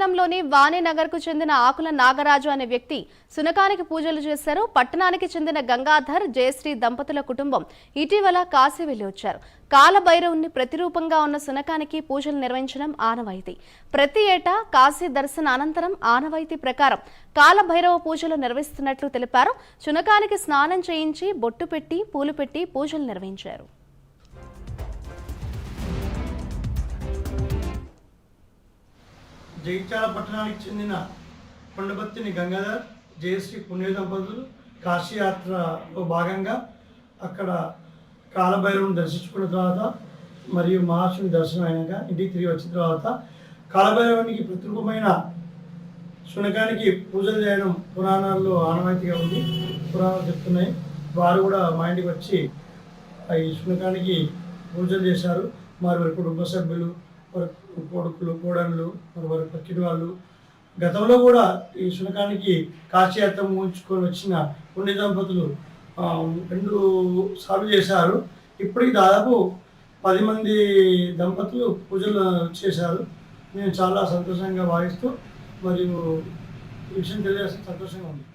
పట్టణంలోని వాణినగర్కు చెందిన ఆకుల నాగరాజు అనే వ్యక్తి సునకానికి పూజలు చేశారు. పట్టణానికి చెందిన గంగాధర్, జయశ్రీ దంపతుల కుటుంబం ఇటీవల కాశీ వెళ్లి వచ్చారు. కాలభైరవుని ప్రతిరూపంగా ఉన్న సునకానికి పూజలు నిర్వహించడం ఆనవాయితీ. ప్రతి ఏటా కాశీ దర్శన అనంతరం ఆనవాయితీ ప్రకారం కాలభైరవ పూజలు నిర్వహిస్తున్నట్లు తెలిపారు. సునకానికి స్నానం చేయించి బొట్టు పెట్టి పూలు పెట్టి పూజలు నిర్వహించారు. జగిత్యాల పట్టణానికి చెందిన కొండబత్తిని గంగాధర్, జయశ్రీ పుణ్య దంపతులు కాశీయాత్రలో భాగంగా అక్కడ కాలభైరవుని దర్శించుకున్న తర్వాత మరియు మహాశివుని దర్శనం అయినాక ఇంటికి తిరిగి వచ్చిన తర్వాత కాలభైరవునికి ప్రతిరూపమైన శునకానికి పూజలు చేయడం పురాణాల్లో ఆనవాయితీగా ఉంది. పురాణాలు చెప్తున్నాయి. వారు కూడా మా ఇంటికి వచ్చి ఈ శునకానికి పూజలు చేశారు. వారి కుటుంబ సభ్యులు, కొడుకులు, కోడళ్ళు, వారి పక్కిడి వాళ్ళు గతంలో కూడా ఈ శునకానికి కాశీయాత్ర ఉంచుకొని వచ్చిన పుణ్య దంపతులు 2 సార్లు చేశారు. ఇప్పటికి దాదాపు 10 మంది దంపతులు పూజలు చేశారు. నేను చాలా సంతోషంగా భావిస్తూ మరియు ఈ విషయం తెలియజేస్తే సంతోషంగా ఉంది.